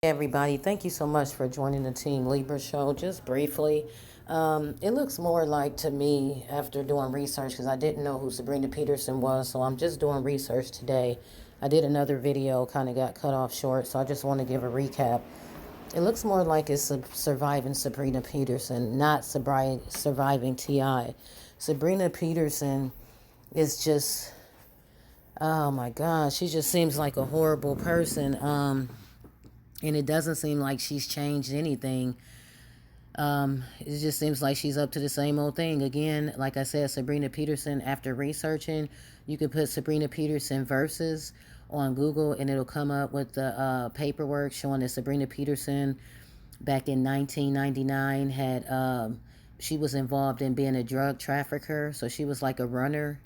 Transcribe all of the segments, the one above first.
Everybody, thank you so much for joining the Team Libra show. Just briefly, it looks more like to me after doing research because I didn't know who Sabrina Peterson was, so I'm just doing research today. I did another video, kind of got cut off short, so I just want to give a recap. It looks more like it's surviving Sabrina Peterson, not surviving Ti. Sabrina Peterson is just, oh my gosh, she just seems like a horrible person. And it doesn't seem like she's changed anything. It just seems like she's up to the same old thing. Again, like I said, Sabrina Peterson, after researching, you can put Sabrina Peterson verses on Google and it'll come up with the paperwork showing that Sabrina Peterson back in 1999 had, she was involved in being a drug trafficker. So she was like a runner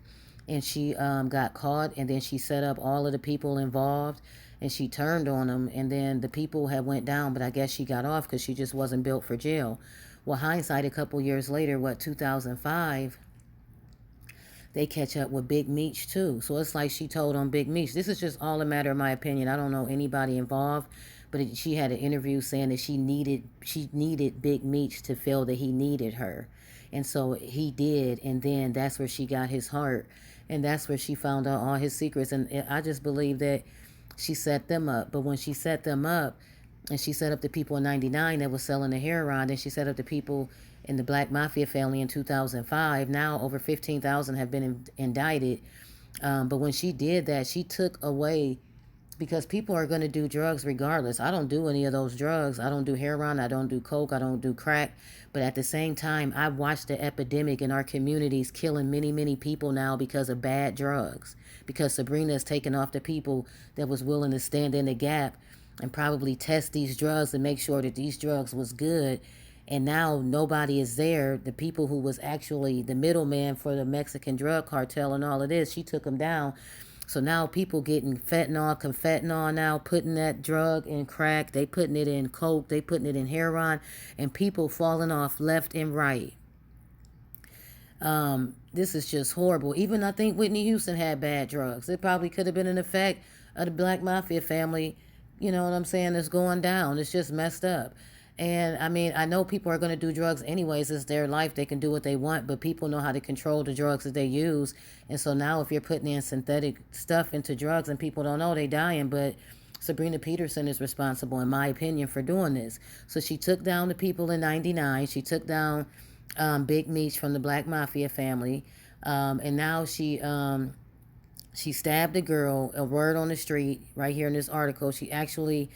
and she got caught, and then she set up all of the people involved and she turned on them, and then the people had went down, but I guess she got off because she just wasn't built for jail. Well, hindsight, a couple years later, 2005, they catch up with Big Meech too. So it's like she told on Big Meech. This is just all a matter of my opinion. I don't know anybody involved, but she had an interview saying that she needed Big Meech to feel that he needed her. And so he did, and then that's where she got his heart, and that's where she found out all his secrets. And I just believe that she set them up. But when she set them up, and she set up the people in 99 that was selling the heroin, then she set up the people in the Black Mafia family in 2005. Now over 15,000 have been indicted. But when she did that, she took away, because people are going to do drugs regardless. I don't do any of those drugs. I don't do heroin. I don't do coke. I don't do crack. But at the same time, I watched the epidemic in our communities killing many, many people now because of bad drugs. Because Sabrina has taken off the people that was willing to stand in the gap and probably test these drugs and make sure that these drugs was good. And now nobody is there. The people who was actually the middleman for the Mexican drug cartel and all of this, she took them down. So now people getting fentanyl, confetanol now, putting that drug in crack. They putting it in coke. They putting it in heroin. And people falling off left and right. This is just horrible. Even I think Whitney Houston had bad drugs. It probably could have been an effect of the Black Mafia family. You know what I'm saying? It's going down. It's just messed up. And I mean, I know people are going to do drugs anyways. It's their life. They can do what they want, but people know how to control the drugs that they use. And so now if you're putting in synthetic stuff into drugs and people don't know, they dying. But Sabrina Peterson is responsible, in my opinion, for doing this. So she took down the people in 99. She took down Big Meech from the Black Mafia family. And now she stabbed a girl, a word on the street, right here in this article. She actually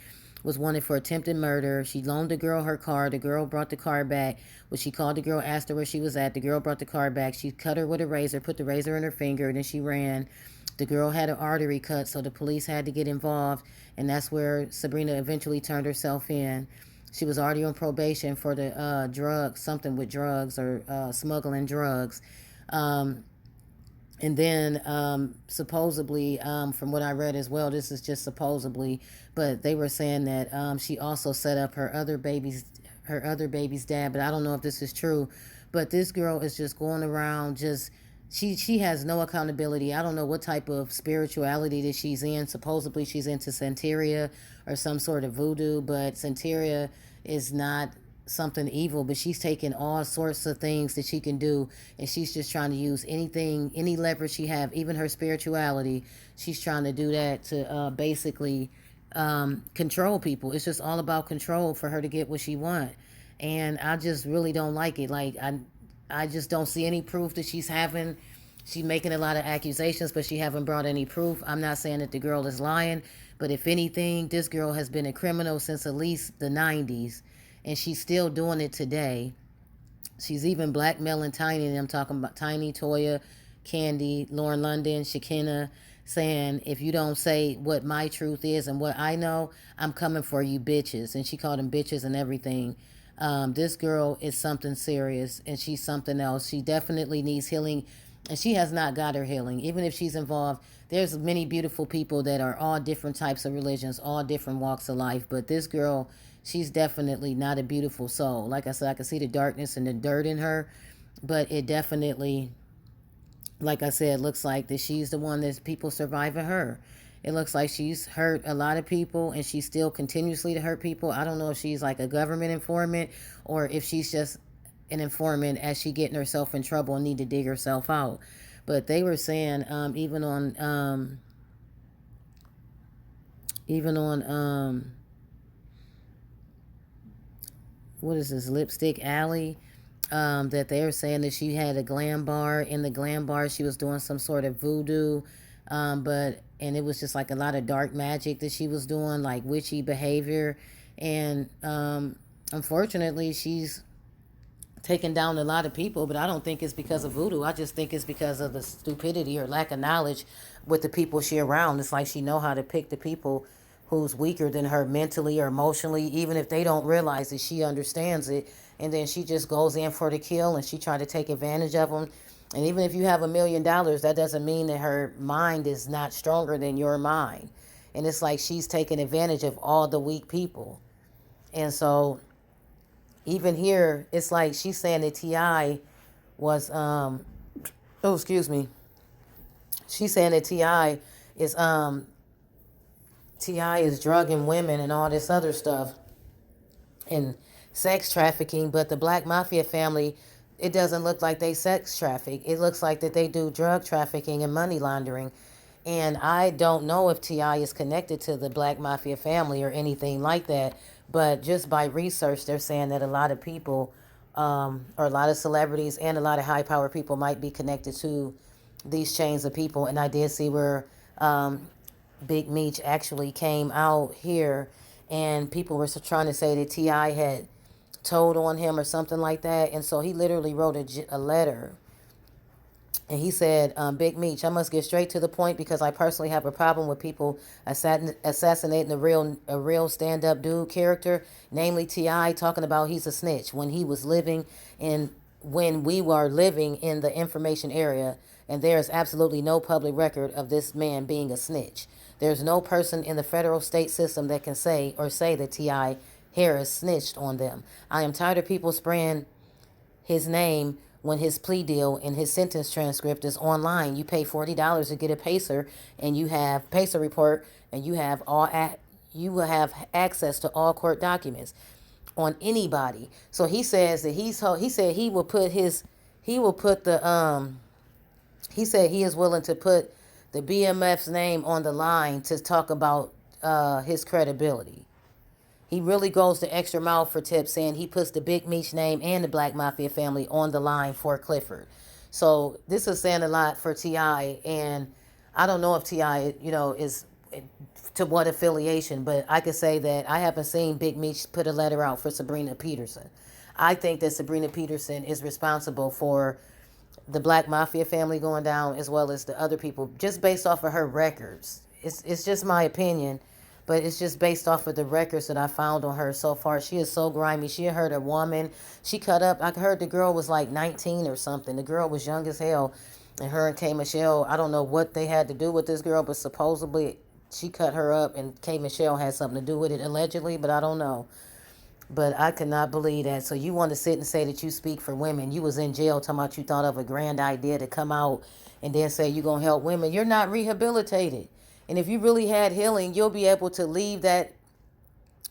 was wanted for attempted murder. She loaned the girl her car. The girl brought the car back. When she called the girl, asked her where she was at, the girl brought the car back. She cut her with a razor, put the razor in her finger, and then she ran. The girl had an artery cut, so the police had to get involved, and that's where Sabrina eventually turned herself in. She was already on probation for the drugs, something with drugs or smuggling drugs. And then supposedly, from what I read as well, this is just supposedly, but they were saying that she also set up her other baby's dad. But I don't know if this is true. But this girl is just going around just she has no accountability. I don't know what type of spirituality that she's in. Supposedly she's into Santeria or some sort of voodoo, but Santeria is not something evil, but she's taking all sorts of things that she can do, and she's just trying to use anything, any leverage she have, even her spirituality. She's trying to do that to basically control people. It's just all about control for her to get what she want, and I just really don't like it. Like I just don't see any proof that she's making a lot of accusations, but she haven't brought any proof. I'm not saying that the girl is lying, but if anything, this girl has been a criminal since at least the 90s. And she's still doing it today. She's even blackmailing Tiny, and I'm talking about Tiny, Toya, Kandi, Lauren London, Shekinah, saying, if you don't say what my truth is and what I know, I'm coming for you bitches. And she called them bitches and everything. This girl is something serious, and she's something else. She definitely needs healing, and she has not got her healing. Even if she's involved, there's many beautiful people that are all different types of religions, all different walks of life. But this girl, she's definitely not a beautiful soul. Like I said, I can see the darkness and the dirt in her, but it definitely, like I said, looks like that she's the one that people surviving her. It looks like she's hurt a lot of people and she's still continuously to hurt people. I don't know if she's like a government informant or if she's just an informant as she getting herself in trouble and need to dig herself out. But they were saying even on what is this, Lipstick Alley, that they were saying that she had a glam bar. In the glam bar she was doing some sort of voodoo, and it was just like a lot of dark magic that she was doing, like witchy behavior. And unfortunately she's taken down a lot of people, but I don't think it's because of voodoo. I just think it's because of the stupidity or lack of knowledge with the people she around. It's like she know how to pick the people who's weaker than her mentally or emotionally, even if they don't realize it, she understands it. And then she just goes in for the kill and she try to take advantage of them. And even if you have $1,000,000, that doesn't mean that her mind is not stronger than your mind. And it's like she's taking advantage of all the weak people. And so even here, it's like she's saying that T.I. was, excuse me. She's saying that T.I. is drugging women and all this other stuff and sex trafficking, but the Black Mafia family, it doesn't look like they sex traffic. It looks like that they do drug trafficking and money laundering. And I don't know if T.I. is connected to the Black Mafia family or anything like that, but just by research, they're saying that a lot of people, or a lot of celebrities and a lot of high-power people might be connected to these chains of people. And I did see where Big Meech actually came out here, and people were trying to say that T.I. had told on him or something like that. And so he literally wrote a letter. And he said, Big Meech, I must get straight to the point because I personally have a problem with people assassinating a real stand-up dude character, namely T.I., talking about he's a snitch when we were living in the information area, and there is absolutely no public record of this man being a snitch. There's no person in the federal state system that can say that T.I. Harris snitched on them. I am tired of people spraying his name when his plea deal and his sentence transcript is online. You pay $40 to get a pacer, and you have pacer report, and you will have access to all court documents on anybody. So he says that he said he is willing to put the BMF's name on the line to talk about his credibility. He really goes the extra mile for tips, saying he puts the Big Meech name and the Black Mafia family on the line for Clifford. So this is saying a lot for T.I. And I don't know if T.I., is to what affiliation, but I could say that I haven't seen Big Meech put a letter out for Sabrina Peterson. I think that Sabrina Peterson is responsible for the Black Mafia family going down as well as the other people, just based off of her records. It's just my opinion. But it's just based off of the records that I found on her so far. She is so grimy. She had hurt a woman. She cut up. I heard the girl was like 19 or something. The girl was young as hell. And her and K. Michelle, I don't know what they had to do with this girl, but supposedly she cut her up and K. Michelle had something to do with it, allegedly, but I don't know. But I could not believe that. So you want to sit and say that you speak for women. You was in jail talking about you thought of a grand idea to come out and then say you're going to help women. You're not rehabilitated. And if you really had healing, you'll be able to leave that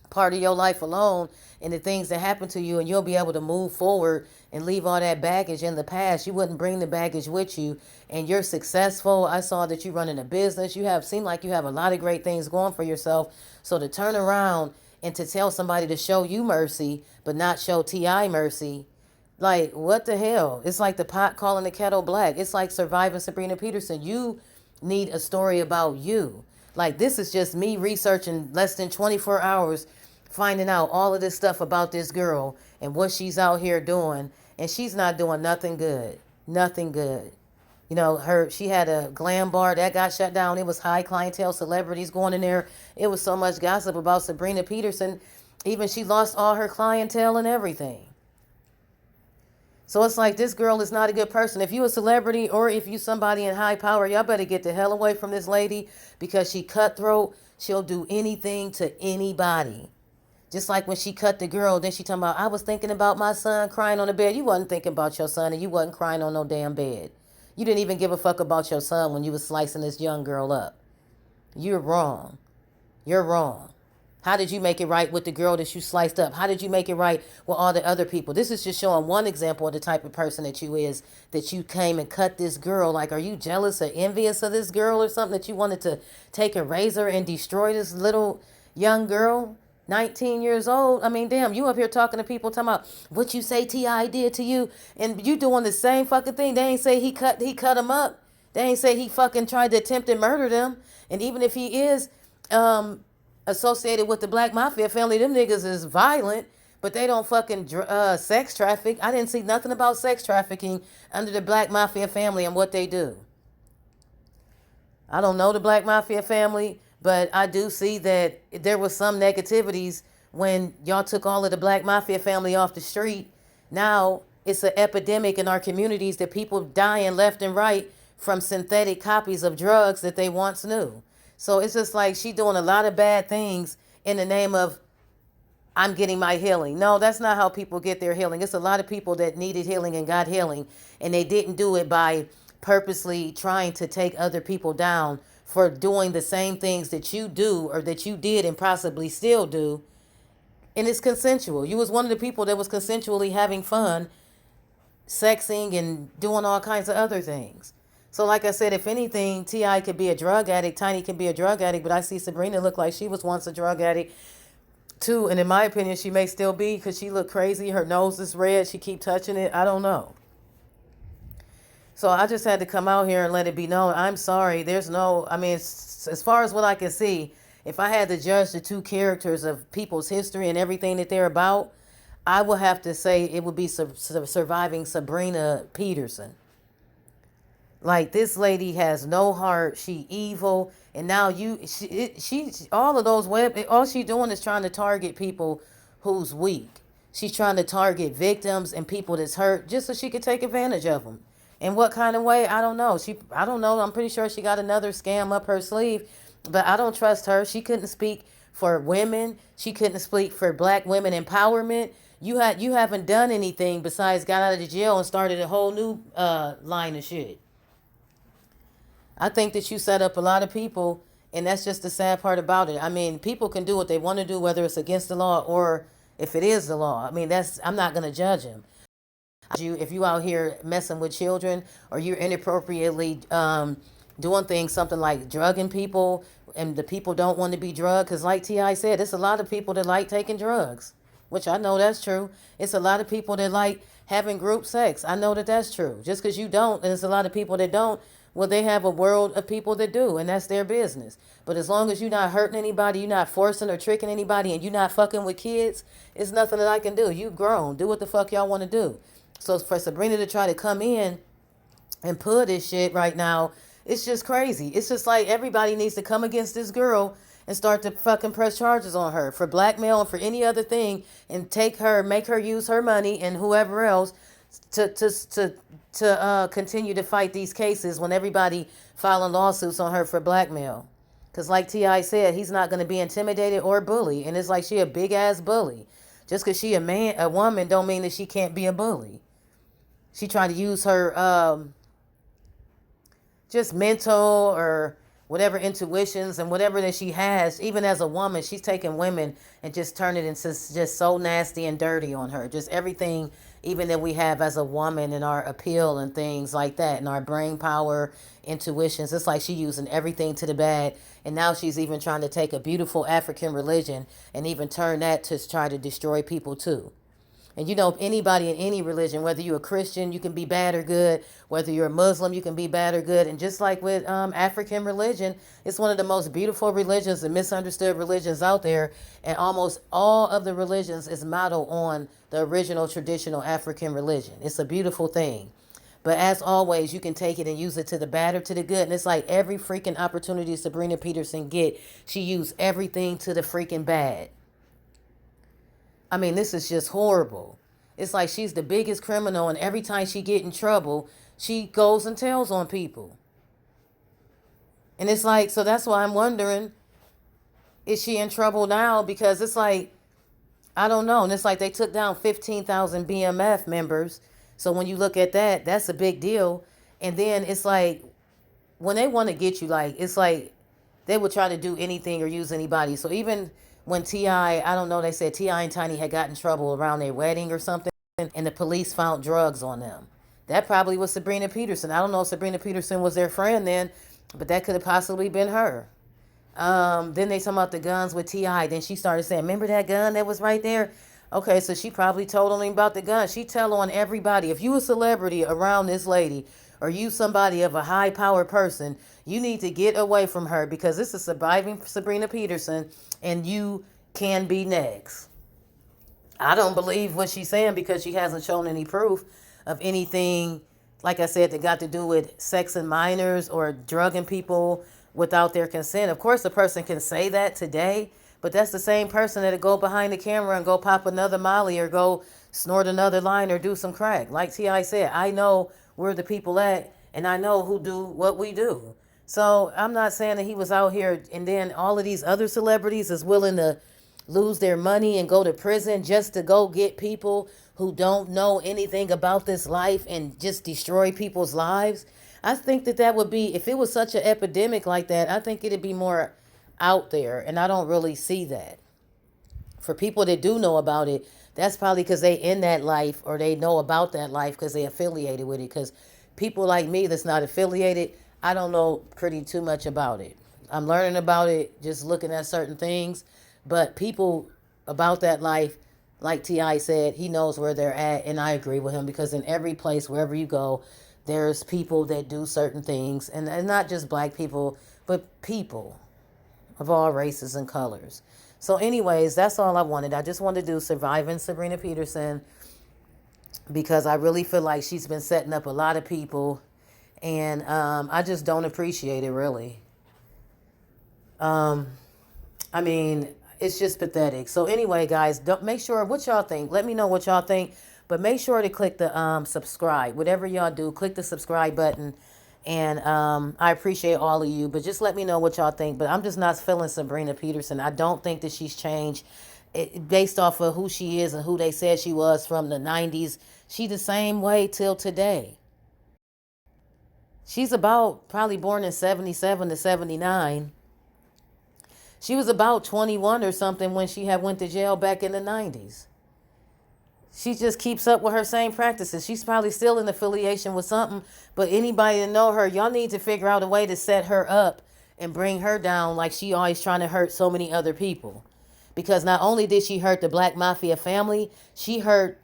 part of your life alone and the things that happened to you, and you'll be able to move forward and leave all that baggage in the past. You wouldn't bring the baggage with you, and you're successful. I saw that you're running a business. Seem like you have a lot of great things going for yourself. So to turn around and to tell somebody to show you mercy, but not show T.I. mercy, like, what the hell? It's like the pot calling the kettle black. It's like surviving Sabrina Peterson. You need a story about you. Like, this is just me researching less than 24 hours, finding out all of this stuff about this girl and what she's out here doing, and she's not doing nothing good. Nothing good. She had a glam bar that got shut down. It was high clientele, celebrities going in there. It was so much gossip about Sabrina Peterson. Even she lost all her clientele and everything. So it's like, this girl is not a good person. If you a celebrity or if you somebody in high power, y'all better get the hell away from this lady, because she cutthroat. She'll do anything to anybody. Just like when she cut the girl, then she talking about, I was thinking about my son crying on the bed. You wasn't thinking about your son, and you wasn't crying on no damn bed. You didn't even give a fuck about your son when you was slicing this young girl up. You're wrong. You're wrong. How did you make it right with the girl that you sliced up? How did you make it right with all the other people? This is just showing one example of the type of person that you is, that you came and cut this girl. Like, are you jealous or envious of this girl or something, that you wanted to take a razor and destroy this little young girl, 19 years old? I mean, damn, you up here talking to people talking about what you say T.I. did to you, and you doing the same fucking thing. They ain't say he cut him up. They ain't say he fucking tried to attempt to murder them. And even if he is associated with the Black Mafia family, them niggas is violent, but they don't fucking sex traffic. I didn't see nothing about sex trafficking under the Black Mafia family and what they do. I don't know the Black Mafia family, but I do see that there was some negativities when y'all took all of the Black Mafia family off the street. Now it's an epidemic in our communities that people dying left and right from synthetic copies of drugs that they once knew. So it's just like she doing a lot of bad things in the name of, I'm getting my healing. No, that's not how people get their healing. It's a lot of people that needed healing and got healing, and they didn't do it by purposely trying to take other people down for doing the same things that you do or that you did and possibly still do. And it's consensual. You was one of the people that was consensually having fun, sexing and doing all kinds of other things. So like I said, if anything, T.I. could be a drug addict, Tiny can be a drug addict, but I see Sabrina look like she was once a drug addict too. And in my opinion, she may still be, because she look crazy. Her nose is red. She keep touching it. I don't know. So I just had to come out here and let it be known. I'm sorry. There's no, I mean, as far as what I can see, if I had to judge the two characters of people's history and everything that they're about, I would have to say it would be surviving Sabrina Peterson. Like, this lady has no heart. She evil. And now she all of those all she doing is trying to target people who's weak. She's trying to target victims and people that's hurt just so she could take advantage of them. In what kind of way? I don't know. I don't know. I'm pretty sure she got another scam up her sleeve, but I don't trust her. She couldn't speak for women. She couldn't speak for Black women empowerment. You haven't done anything besides got out of the jail and started a whole new line of shit. I think that you set up a lot of people, and that's just the sad part about it. I mean, people can do what they want to do, whether it's against the law or if it is the law. I mean, I'm not going to judge them. If you out here messing with children, or you're inappropriately doing things, something like drugging people, and the people don't want to be drugged, because like T.I. said, it's a lot of people that like taking drugs, which I know that's true. It's a lot of people that like having group sex. I know that that's true. Just because you don't, and there's a lot of people that don't, well, they have a world of people that do, and that's their business. But as long as you're not hurting anybody, you're not forcing or tricking anybody, and you're not fucking with kids, it's nothing that I can do. You grown. Do what the fuck y'all want to do. So for Sabrina to try to come in and pull this shit right now, it's just crazy. It's just like everybody needs to come against this girl and start to fucking press charges on her for blackmail and for any other thing, and make her use her money and whoever else to continue to fight these cases when everybody filing lawsuits on her for blackmail. Because like T.I. said, he's not going to be intimidated or bullied. And it's like she a big ass bully. Just because she a woman don't mean that she can't be a bully. She tried to use her just mental or whatever intuitions and whatever that she has. Even as a woman, she's taking women and just turn it into just so nasty and dirty on her. Just everything even that we have as a woman and our appeal and things like that, and our brain power, intuitions. It's like she using everything to the bad. And now she's even trying to take a beautiful African religion and even turn that to try to destroy people too. And you know, anybody in any religion, whether you're a Christian, you can be bad or good. Whether you're a Muslim, you can be bad or good. And just like with African religion, it's one of the most beautiful religions and misunderstood religions out there. And almost all of the religions is modeled on the original traditional African religion. It's a beautiful thing. But as always, you can take it and use it to the bad or to the good. And it's like every freaking opportunity Sabrina Peterson get, she used everything to the freaking bad. I mean, this is just horrible. It's like she's the biggest criminal, and every time she get in trouble, she goes and tells on people. And it's like, so that's why I'm wondering, is she in trouble now? Because it's like, I don't know. And it's like they took down 15,000 BMF members. So when you look at that, that's a big deal. And then it's like, when they want to get you, like, it's like, they would try to do anything or use anybody. So even when I don't know, they said Ti and Tiny had got in trouble around their wedding or something, and the police found drugs on them. That probably was Sabrina Peterson. I don't know if Sabrina Peterson was their friend then, but that could have possibly been her. Then they talking about the guns with Ti. Then she started saying, "Remember that gun that was right there?" Okay, so she probably told on him about the gun. She tell on everybody. If you a celebrity around this lady, or you somebody of a high power person, you need to get away from her because this is surviving Sabrina Peterson, and you can be next. I don't believe what she's saying because she hasn't shown any proof of anything, like I said, that got to do with sex and minors or drugging people without their consent. Of course, a person can say that today, but that's the same person that'll go behind the camera and go pop another Molly or go snort another line or do some crack. Like T.I. said, I know where the people at, and I know who do what we do. So I'm not saying that he was out here and then all of these other celebrities is willing to lose their money and go to prison just to go get people who don't know anything about this life and just destroy people's lives. I think that that would be, if it was such an epidemic like that, I think it'd be more out there. And I don't really see that. For people that do know about it, that's probably because they in that life or they know about that life because they affiliated with it. Because people like me that's not affiliated, I don't know pretty too much about it. I'm learning about it, just looking at certain things. But people about that life, like T.I. said, he knows where they're at. And I agree with him because in every place, wherever you go, there's people that do certain things. And not just black people, but people of all races and colors. So anyways, that's all I wanted. I just wanted to do Surviving Sabrina Peterson because I really feel like she's been setting up a lot of people. And I just don't appreciate it, really. I mean, it's just pathetic. So anyway, guys, don't make sure what y'all think. Let me know what y'all think. But make sure to click the subscribe. Whatever y'all do, click the subscribe button. And I appreciate all of you. But just let me know what y'all think. But I'm just not feeling Sabrina Peterson. I don't think that she's changed based off of who she is and who they said she was from the 90s. She the same way till today. She's about probably born in 77 to 79. She was about 21 or something when she had went to jail back in the 90s. She just keeps up with her same practices. She's probably still in affiliation with something, but anybody that know her, y'all need to figure out a way to set her up and bring her down like she always trying to hurt so many other people. Because not only did she hurt the Black Mafia family, she hurt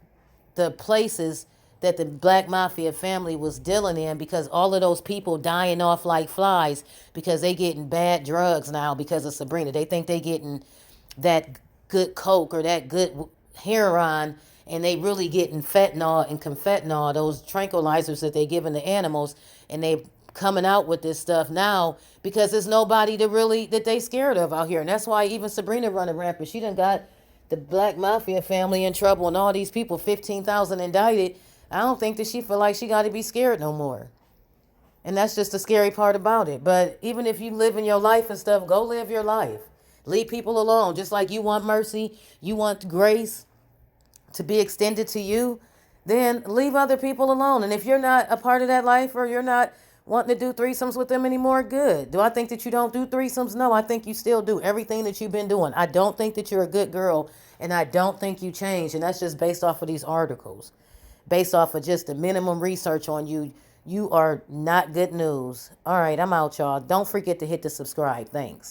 the places that the Black Mafia family was dealing in because all of those people dying off like flies because they getting bad drugs now because of Sabrina. They think they getting that good coke or that good heroin and they really getting fentanyl and confetanol, those tranquilizers that they giving the animals, and they coming out with this stuff now because there's nobody to really that they scared of out here. And that's why even Sabrina running rampant. She done got the Black Mafia family in trouble and all these people, 15,000 indicted. I don't think that she feel like she got to be scared no more. And that's just the scary part about it. But even if you live in your life and stuff, go live your life. Leave people alone. Just like you want mercy, you want grace to be extended to you, then leave other people alone. And if you're not a part of that life or you're not wanting to do threesomes with them anymore, good. Do I think that you don't do threesomes? No, I think you still do everything that you've been doing. I don't think that you're a good girl, and I don't think you changed. And that's just based off of these articles. Based off of just the minimum research on you, you are not good news. All right, I'm out, y'all. Don't forget to hit the subscribe. Thanks.